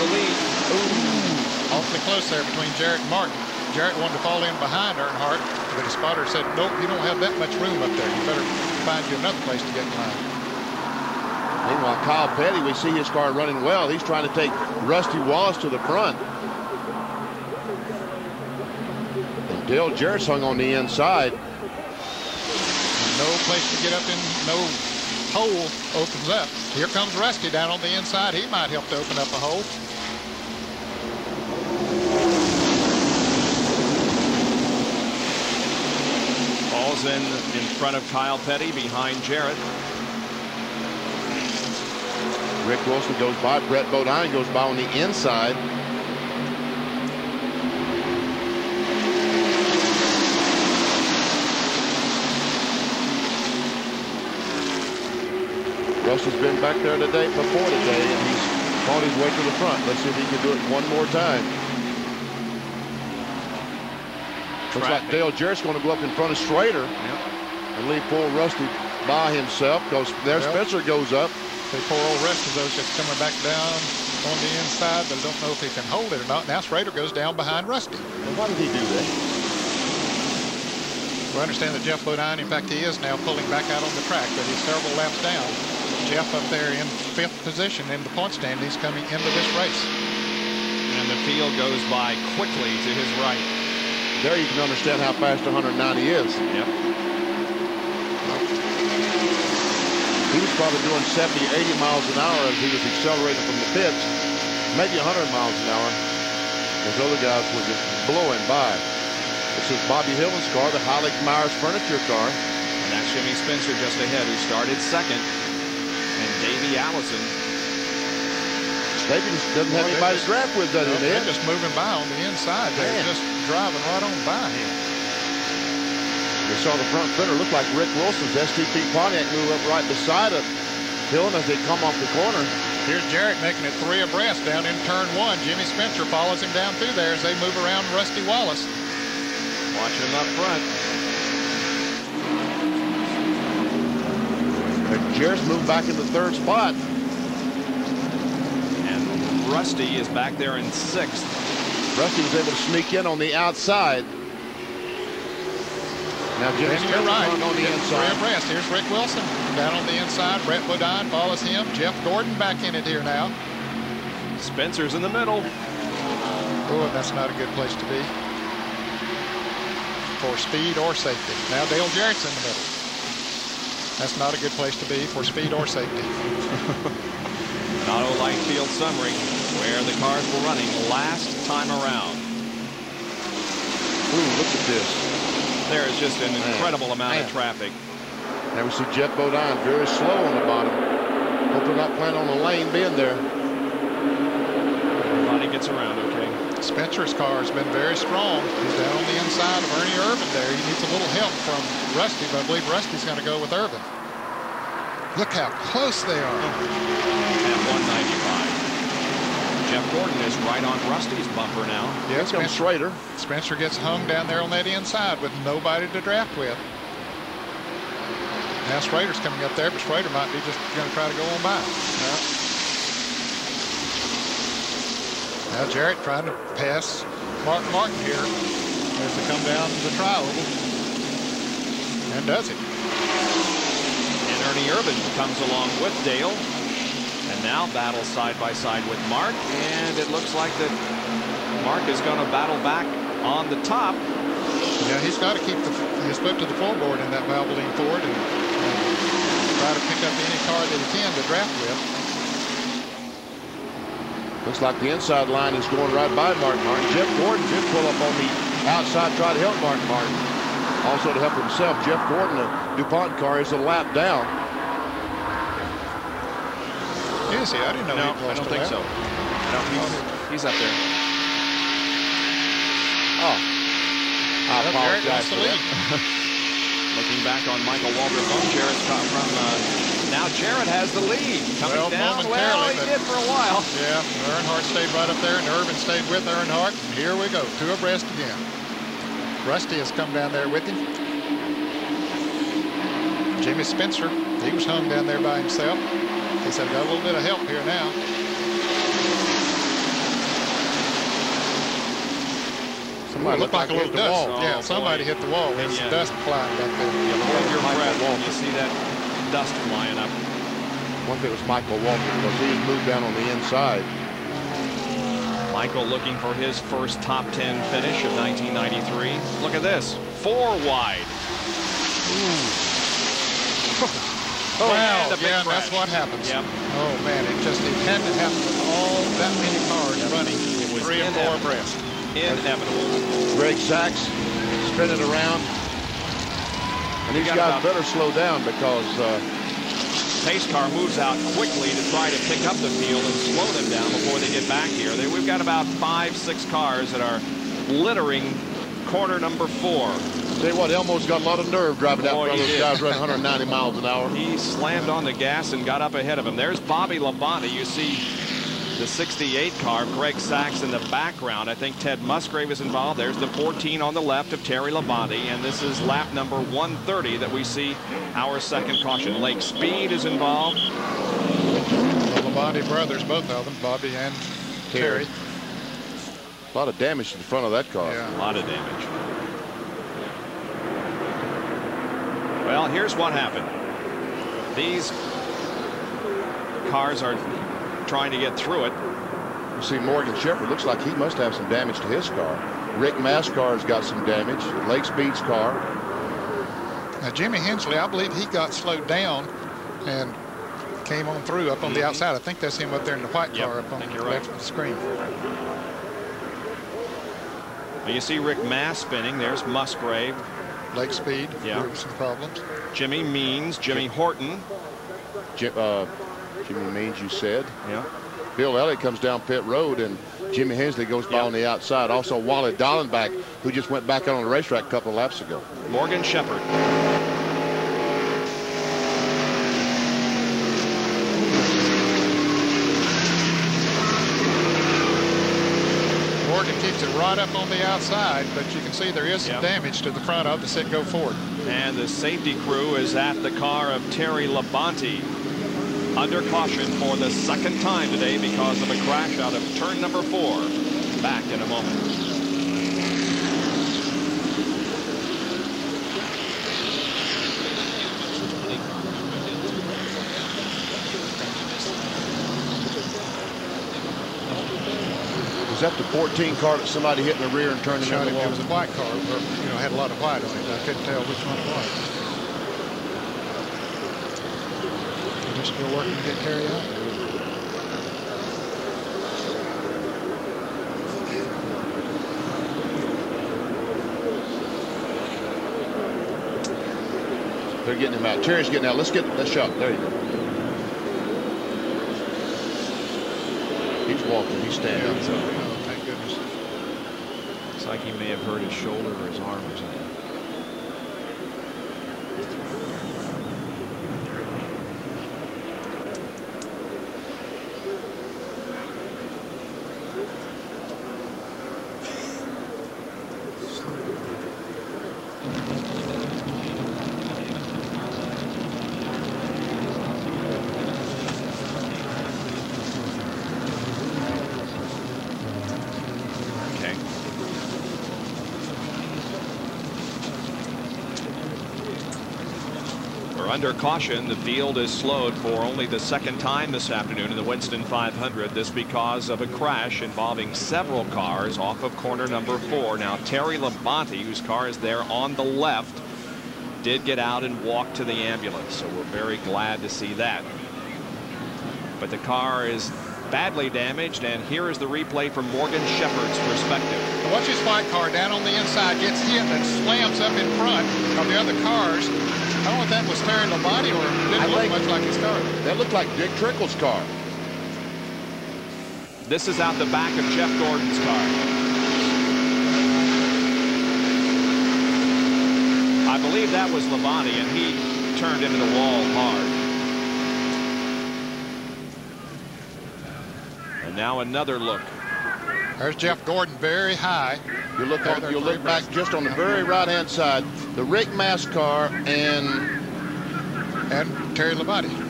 the lead. Ooh, awfully close there between Jarrett and Martin. Jarrett wanted to fall in behind Earnhardt, but his spotter said, nope, you don't have that much room up there. You better find you another place to get in line. Meanwhile, Kyle Petty, we see his car running well. He's trying to take Rusty Wallace to the front. And Dale Jarrett's hung on the inside. No place to get up in, no hole opens up. Here comes Rusty down on the inside. He might help to open up a hole. Falls in front of Kyle Petty, behind Jarrett. Rick Wilson goes by. Brett Bodine goes by on the inside. Rusty's been back there before today, and he's fought his way to the front. Let's see if he can do it one more time. Looks like Dale Jarrett's going to go up in front of Schrader and leave poor Rusty by himself, because there Spencer goes up. The poor old Rusty, though, just coming back down on the inside, but I don't know if he can hold it or not. Now Schrader goes down behind Rusty. Well, why did he do that? We understand that Jeff Bodine, in fact, he is now pulling back out on the track, but he's several laps down. Jeff up there in 5th position in the point stand. He's coming into this race. And the field goes by quickly to his right. There you can understand how fast 190 is. Yep. He was probably doing 70, 80 miles an hour as he was accelerating from the pits. Maybe 100 miles an hour. Those other guys were just blowing by. This is Bobby Hillen's car, the Heilig Myers furniture car. And that's Jimmy Spencer just ahead, who started second. And Davey Allison. Davey doesn't have anybody to draft with, does he? They're just moving by on the inside. They're just driving right on by him. We saw the front fender look like Rick Wilson's STP Pontiac move up right beside it. Hillen as they come off the corner. Here's Jarrett making it 3 abreast down in turn 1. Jimmy Spencer follows him down through there as they move around Rusty Wallace. Watch him up front. And Jarrett's moved back in the 3rd spot. And Rusty is back there in 6th. Rusty was able to sneak in on the outside. Now Jimmy Spencer right on the inside. 3 abreast. Here's Rick Wilson down on the inside. Brett Bodine follows him. Jeff Gordon back in it here now. Spencer's in the middle. Oh, that's not a good place to be for speed or safety. Now Dale Jarrett's in the middle. That's not a good place to be for speed or safety. An Auto Light Field summary where the cars were running last time around. Ooh, look at this. There is just an incredible amount of traffic. Now we see Jeff Bodine very slow on the bottom. Hope they're not planning on the lane being there. Everybody gets around okay. Spencer's car has been very strong. He's down on the inside of Ernie Irvin there. He needs a little help from Rusty, but I believe Rusty's going to go with Irvin. Look how close they are. At 195. Jeff Gordon is right on Rusty's bumper now. Yeah, Here comes Schrader. Spencer gets hung down there on that inside with nobody to draft with. Now Schrader's coming up there, but Schrader might be just going to try to go on by. Now Jarrett trying to pass Martin here as they come down the tri-oval. And does it. And Ernie Irvin comes along with Dale. And now battles side by side with Mark. And it looks like that Mark is going to battle back on the top. Yeah, he's got to keep his foot to the floorboard in that Valvoline Ford and try to pick up any car that he can to draft with. Looks like the inside line is going right by Mark Martin. Jeff Gordon did pull up on the outside, try to help Mark Martin. Also to help himself, Jeff Gordon, the DuPont car, is a lap down. Is he? I didn't know No, he I don't think so. No, he's up there. Oh, I apologize for that. Looking back on Michael Waltrip's phone, Jarrett's come from. Now Jarrett has the lead. Coming down. Well, he did for a while. Yeah, Earnhardt stayed right up there, and Irvin stayed with Earnhardt. And here we go, 2 abreast again. Rusty has come down there with him. Jimmy Spencer, he was hung down there by himself. He said, got a little bit of help here now. It looked like a little dust. Wall. Yeah, somebody hit the wall. There's some dust flying back there. You hold your breath when you see that dust flying up. One thing was Michael Walker because he moved down on the inside. Michael looking for his first top 10 finish of 1993. Look at this, 4 wide. Oh, wow, yeah, that's what happens. Yep. Oh, man, it had to happen with all that many cars running 3 and 4 abreast. Inevitable. Greg Sachs spinning around. And these guys better slow down because pace car moves out quickly to try to pick up the field and slow them down before they get back here. We've got about 5-6 cars that are littering corner number 4. Tell you what, Elmo's got a lot of nerve driving out front of those guys running 190 miles an hour. He slammed on the gas and got up ahead of him. There's Bobby Labonte. You see the 68 car, Greg Sachs in the background. I think Ted Musgrave is involved. There's the 14 on the left of Terry Labonte, and this is lap number 130 that we see our second caution. Lake Speed is involved. The Labonte brothers, both of them, Bobby and Terry. A lot of damage to the front of that car. Yeah. A lot of damage. Well, here's what happened. These cars are trying to get through it. You see Morgan Shepherd looks like he must have some damage to his car. Rick Mast's car's got some damage. Lake Speed's car. Now Jimmy Hensley, I believe he got slowed down and came on through up on the outside. I think that's him up there in the white car up on the left of the screen. Well, you see Rick Mast spinning. There's Musgrave. Lake Speed. Yeah. There were some problems. Jimmy Means, Jimmy Horton. Jimmy Means, you said. Yeah. Bill Elliott comes down pit road, and Jimmy Hensley goes by on the outside. Also, Wally Dallenbach, who just went back out on the racetrack a couple of laps ago. Morgan Shepherd. Morgan keeps it right up on the outside, but you can see there is some damage to the front of the Citgo Ford. And the safety crew is at the car of Terry Labonte. Under caution for the second time today because of a crash out of turn number 4. Back in a moment. Was that the 14 car that somebody hit in the rear and turned him into the wall? It was a white car, but, you know, had a lot of white on it. I couldn't tell which one it was. They're still working to get Terry out. They're getting him out. Terry's getting out. Let's get that shot. There you go. He's walking. He's standing. Oh, thank goodness. Looks like he may have hurt his shoulder or his arm or something. Under caution, the field is slowed for only the second time this afternoon in the Winston 500. This because of a crash involving several cars off of corner number 4. Now Terry Labonte, whose car is there on the left, did get out and walk to the ambulance, so we're very glad to see that. But the car is badly damaged, and here is the replay from Morgan Shepherd's perspective. Now watch his white car down on the inside, gets hit and slams up in front of the other cars. I don't know if that was Terry Labonte or it didn't look much like his car. That looked like Dick Trickle's car. This is out the back of Jeff Gordon's car. I believe that was Labonte, and he turned into the wall hard. And now another look. There's Jeff Gordon very high. You look back just on the very right-hand side, the Rick Mast car and Terry Labonte.